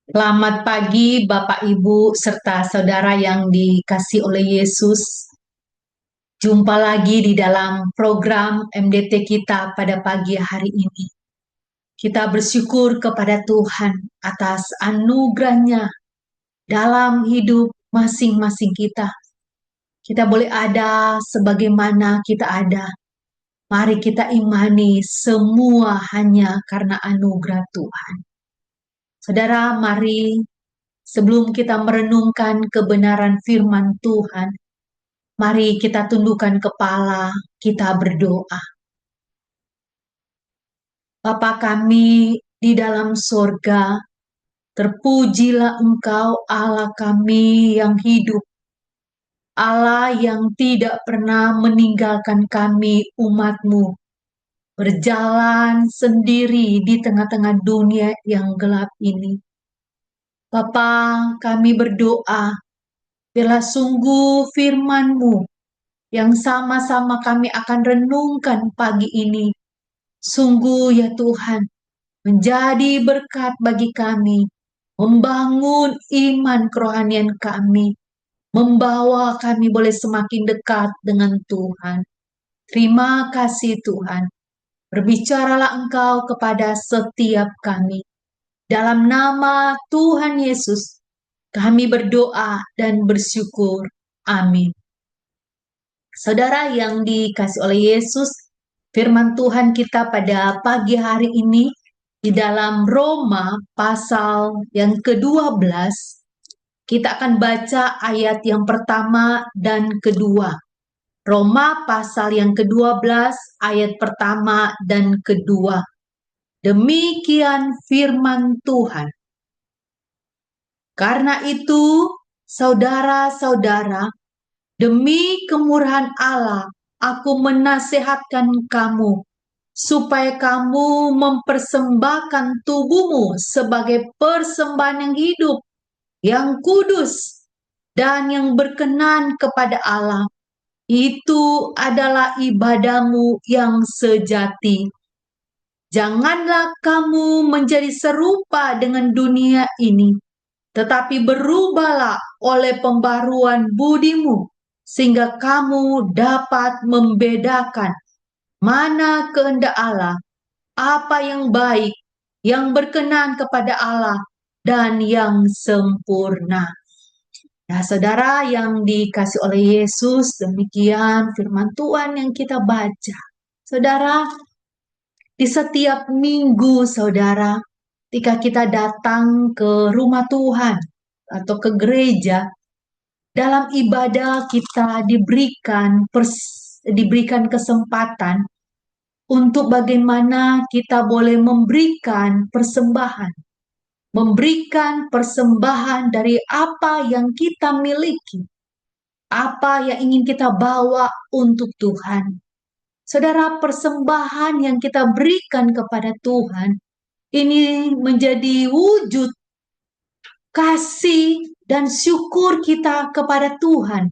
Selamat pagi, Bapak, Ibu, serta saudara yang dikasih oleh Yesus. Jumpa lagi di dalam program MDT kita pada pagi hari ini. Kita bersyukur kepada Tuhan atas anugerahnya dalam hidup masing-masing kita. Kita boleh ada sebagaimana kita ada. Mari kita imani semua hanya karena anugerah Tuhan. Saudara, mari sebelum kita merenungkan kebenaran firman Tuhan, mari kita tundukkan kepala, kita berdoa. Bapa kami di dalam sorga, terpujilah Engkau Allah kami yang hidup, Allah yang tidak pernah meninggalkan kami umat-Mu, berjalan sendiri di tengah-tengah dunia yang gelap ini. Bapa, kami berdoa, biarlah sungguh firman-Mu yang sama-sama kami akan renungkan pagi ini. Sungguh ya Tuhan, menjadi berkat bagi kami, membangun iman kerohanian kami, membawa kami boleh semakin dekat dengan Tuhan. Terima kasih Tuhan. Berbicaralah Engkau kepada setiap kami. Dalam nama Tuhan Yesus, kami berdoa dan bersyukur. Amin. Saudara yang dikasih oleh Yesus, firman Tuhan kita pada pagi hari ini di dalam Roma pasal yang ke-12, kita akan baca ayat yang pertama dan kedua. Roma pasal yang ke-12 ayat pertama dan kedua. Demikian firman Tuhan. Karena itu, saudara-saudara, demi kemurahan Allah, aku menasihatkan kamu, supaya kamu mempersembahkan tubuhmu sebagai persembahan yang hidup, yang kudus, dan yang berkenan kepada Allah. Itu adalah ibadahmu yang sejati. Janganlah kamu menjadi serupa dengan dunia ini, tetapi berubahlah oleh pembaruan budimu, sehingga kamu dapat membedakan mana kehendak Allah, apa yang baik, yang berkenan kepada Allah, dan yang sempurna. Nah, saudara yang dikasih oleh Yesus, demikian firman Tuhan yang kita baca. Saudara, di setiap minggu, saudara, ketika kita datang ke rumah Tuhan atau ke gereja, dalam ibadah kita diberikan kesempatan untuk bagaimana kita boleh memberikan persembahan dari apa yang kita miliki, apa yang ingin kita bawa untuk Tuhan. Saudara, persembahan yang kita berikan kepada Tuhan ini menjadi wujud kasih dan syukur kita kepada Tuhan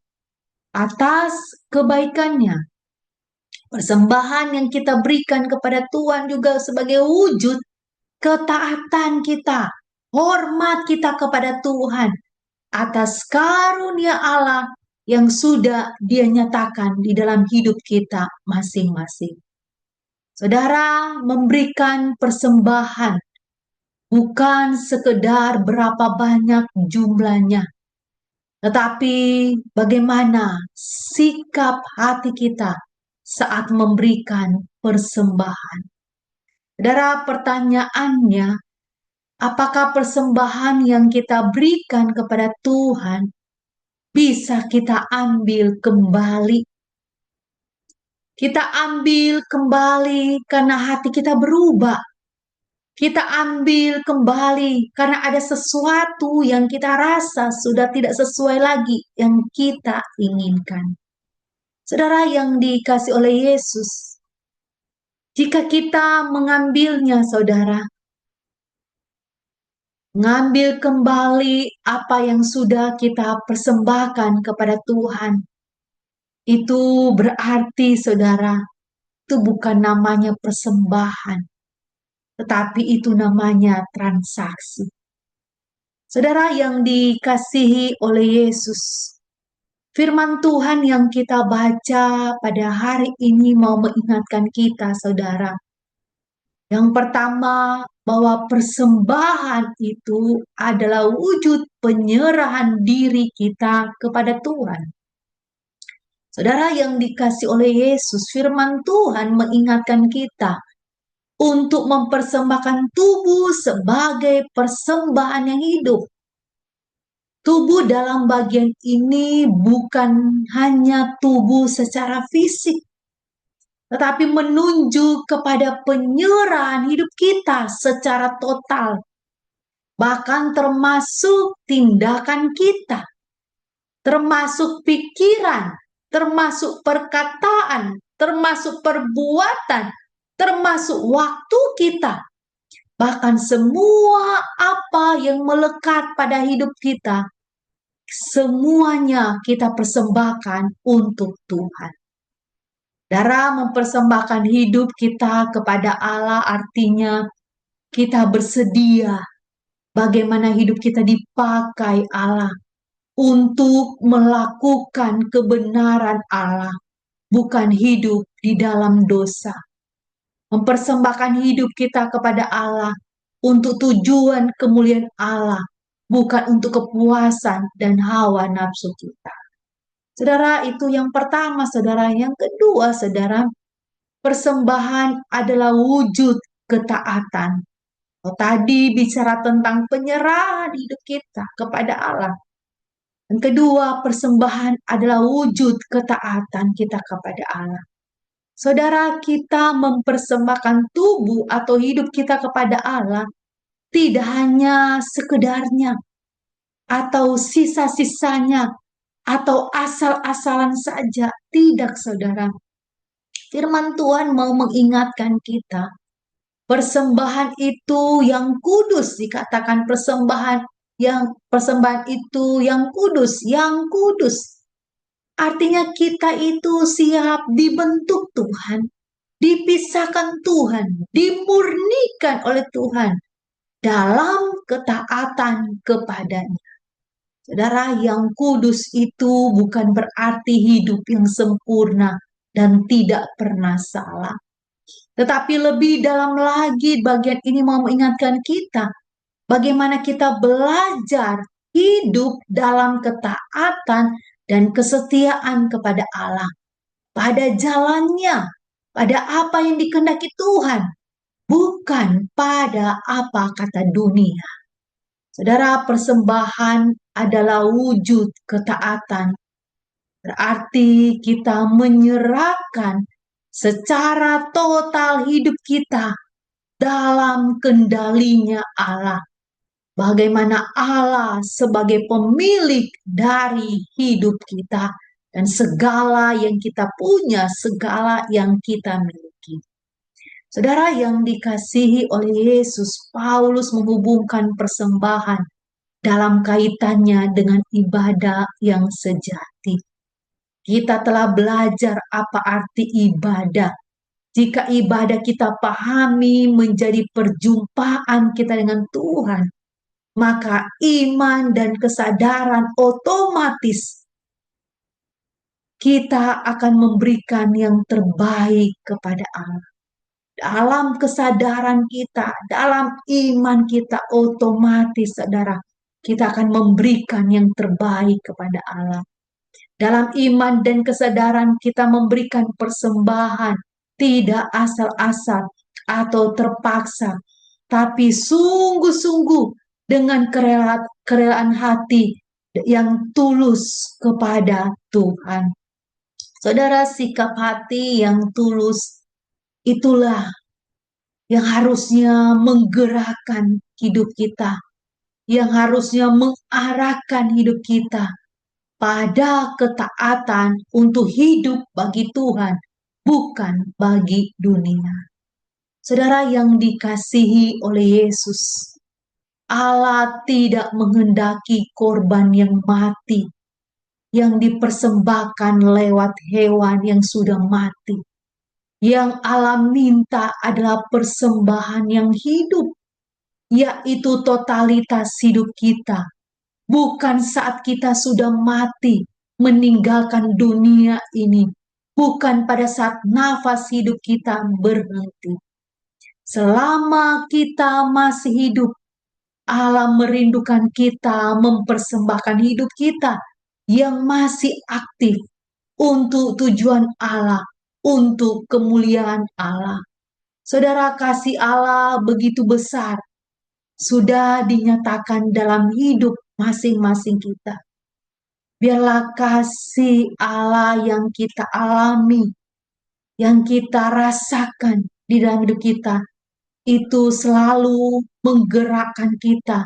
atas kebaikannya. Persembahan yang kita berikan kepada Tuhan juga sebagai wujud ketaatan kita, hormat kita kepada Tuhan atas karunia Allah yang sudah Dia nyatakan di dalam hidup kita masing-masing. Saudara, memberikan persembahan bukan sekedar berapa banyak jumlahnya, tetapi bagaimana sikap hati kita saat memberikan persembahan. Saudara, pertanyaannya, apakah persembahan yang kita berikan kepada Tuhan bisa kita ambil kembali? Kita ambil kembali karena hati kita berubah. Kita ambil kembali karena ada sesuatu yang kita rasa sudah tidak sesuai lagi yang kita inginkan. Saudara yang dikasih oleh Yesus, jika kita mengambilnya, saudara, mengambil kembali apa yang sudah kita persembahkan kepada Tuhan, itu berarti, saudara, itu bukan namanya persembahan, tetapi itu namanya transaksi. Saudara yang dikasihi oleh Yesus, firman Tuhan yang kita baca pada hari ini mau mengingatkan kita, saudara. Yang pertama, bahwa persembahan itu adalah wujud penyerahan diri kita kepada Tuhan. Saudara yang dikasihi oleh Yesus, firman Tuhan mengingatkan kita untuk mempersembahkan tubuh sebagai persembahan yang hidup. Tubuh dalam bagian ini bukan hanya tubuh secara fisik, tetapi menunjuk kepada penyerahan hidup kita secara total, bahkan termasuk tindakan kita, termasuk pikiran, termasuk perkataan, termasuk perbuatan, termasuk waktu kita. Bahkan semua apa yang melekat pada hidup kita, semuanya kita persembahkan untuk Tuhan. Saudara, mempersembahkan hidup kita kepada Allah artinya kita bersedia bagaimana hidup kita dipakai Allah untuk melakukan kebenaran Allah, bukan hidup di dalam dosa. Mempersembahkan hidup kita kepada Allah untuk tujuan kemuliaan Allah, bukan untuk kepuasan dan hawa nafsu kita. Saudara, itu yang pertama, saudara. Yang kedua, saudara, persembahan adalah wujud ketaatan. Tadi bicara tentang penyerahan hidup kita kepada Allah. Yang kedua, persembahan adalah wujud ketaatan kita kepada Allah. Saudara, kita mempersembahkan tubuh atau hidup kita kepada Allah tidak hanya sekedarnya atau sisa-sisanya atau asal-asalan saja. Tidak, saudara. Firman Tuhan mau mengingatkan kita, persembahan itu yang kudus, dikatakan persembahan itu yang kudus, yang kudus. Artinya kita itu siap dibentuk Tuhan, dipisahkan Tuhan, dimurnikan oleh Tuhan dalam ketaatan kepadanya. Saudara, yang kudus itu bukan berarti hidup yang sempurna dan tidak pernah salah. Tetapi lebih dalam lagi, bagian ini mau mengingatkan kita bagaimana kita belajar hidup dalam ketaatan dan kesetiaan kepada Allah, pada jalannya, pada apa yang dikehendaki Tuhan, bukan pada apa kata dunia. Saudara, persembahan adalah wujud ketaatan. Berarti kita menyerahkan secara total hidup kita dalam kendalinya Allah. Bagaimana Allah sebagai pemilik dari hidup kita dan segala yang kita punya, segala yang kita miliki. Saudara yang dikasihi oleh Yesus, Paulus menghubungkan persembahan dalam kaitannya dengan ibadah yang sejati. Kita telah belajar apa arti ibadah. Jika ibadah kita pahami menjadi perjumpaan kita dengan Tuhan, maka iman dan kesadaran otomatis kita akan memberikan yang terbaik kepada Allah. Dalam kesadaran kita, dalam iman kita, otomatis, saudara, kita akan memberikan yang terbaik kepada Allah. Dalam iman dan kesadaran kita memberikan persembahan, tidak asal-asal atau terpaksa, tapi sungguh-sungguh dengan kerelaan hati yang tulus kepada Tuhan. Saudara, sikap hati yang tulus itulah yang harusnya menggerakkan hidup kita, yang harusnya mengarahkan hidup kita pada ketaatan untuk hidup bagi Tuhan, bukan bagi dunia. Saudara yang dikasihi oleh Yesus, Allah tidak menghendaki korban yang mati, yang dipersembahkan lewat hewan yang sudah mati. Yang Allah minta adalah persembahan yang hidup, yaitu totalitas hidup kita. Bukan saat kita sudah mati, meninggalkan dunia ini. Bukan pada saat nafas hidup kita berhenti. Selama kita masih hidup, Allah merindukan kita mempersembahkan hidup kita yang masih aktif untuk tujuan Allah, untuk kemuliaan Allah. Saudara, kasih Allah begitu besar, sudah dinyatakan dalam hidup masing-masing kita. Biarlah kasih Allah yang kita alami, yang kita rasakan di dalam hidup kita, itu selalu menggerakkan kita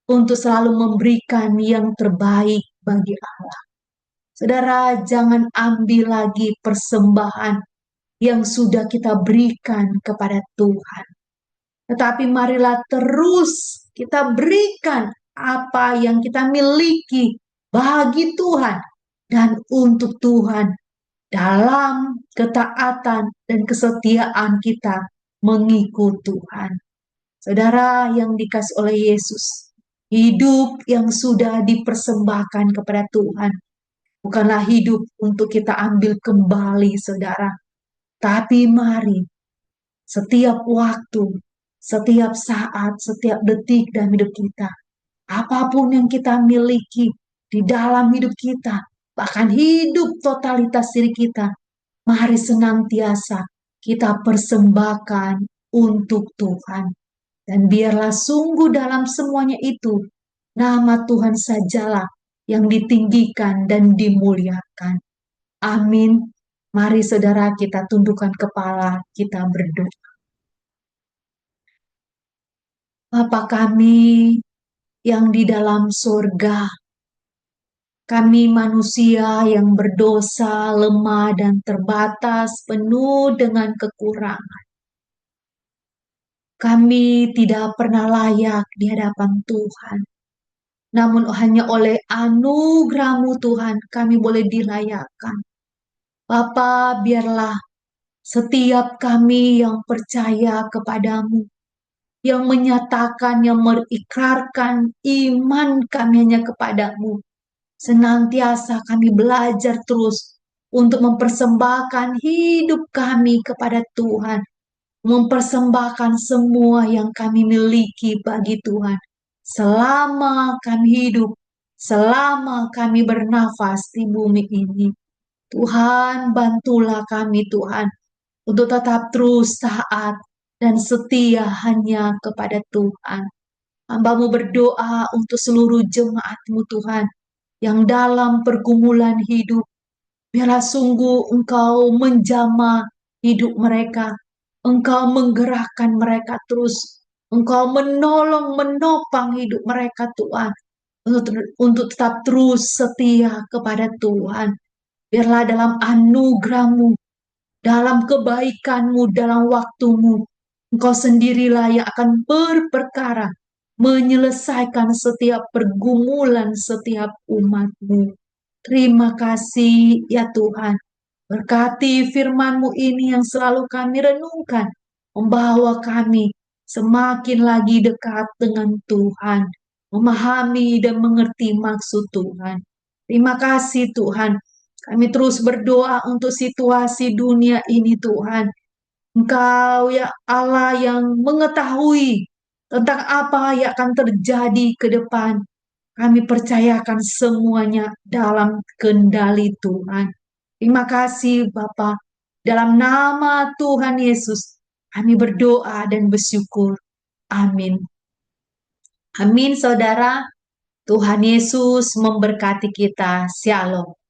untuk selalu memberikan yang terbaik bagi Allah. Saudara, jangan ambil lagi persembahan yang sudah kita berikan kepada Tuhan. Tetapi marilah terus kita berikan apa yang kita miliki bagi Tuhan dan untuk Tuhan dalam ketaatan dan kesetiaan kita mengikut Tuhan. Saudara yang dikasihi oleh Yesus, hidup yang sudah dipersembahkan kepada Tuhan bukanlah hidup untuk kita ambil kembali, saudara. Tapi mari setiap waktu, setiap saat, setiap detik dalam hidup kita, apapun yang kita miliki di dalam hidup kita, bahkan hidup totalitas diri kita, mari senantiasa kita persembahkan untuk Tuhan. Dan biarlah sungguh dalam semuanya itu, nama Tuhan sajalah yang ditinggikan dan dimuliakan. Amin. Mari saudara kita tundukkan kepala, kita berdoa. Bapa kami yang di dalam surga, kami manusia yang berdosa, lemah dan terbatas, penuh dengan kekurangan. Kami tidak pernah layak di hadapan Tuhan. Namun hanya oleh anugerah-Mu Tuhan kami boleh dilayakkan. Bapa, biarlah setiap kami yang percaya kepadamu, yang menyatakan, yang mengikrarkan iman kami hanya kepadamu, senantiasa kami belajar terus untuk mempersembahkan hidup kami kepada Tuhan, mempersembahkan semua yang kami miliki bagi Tuhan. Selama kami hidup, selama kami bernafas di bumi ini, Tuhan bantulah kami Tuhan untuk tetap terus taat dan setia hanya kepada Tuhan. Hamba-Mu berdoa untuk seluruh jemaat-Mu Tuhan yang dalam pergumulan hidup. Biarlah sungguh Engkau menjamah hidup mereka. Engkau menggerakkan mereka terus. Engkau menolong, menopang hidup mereka Tuhan. Untuk tetap terus setia kepada Tuhan. Biarlah dalam anugerah-Mu, dalam kebaikan-Mu, dalam waktu-Mu, Engkau sendirilah yang akan berperkara, menyelesaikan setiap pergumulan setiap umat-Mu. Terima kasih ya Tuhan. Berkati firman-Mu ini yang selalu kami renungkan, membawa kami semakin lagi dekat dengan Tuhan, memahami dan mengerti maksud Tuhan. Terima kasih Tuhan. Kami terus berdoa untuk situasi dunia ini Tuhan. Engkau ya Allah yang mengetahui tentang apa yang akan terjadi ke depan. Kami percayakan semuanya dalam kendali Tuhan. Terima kasih Bapa. Dalam nama Tuhan Yesus, kami berdoa dan bersyukur. Amin. Amin saudara. Tuhan Yesus memberkati kita. Shalom.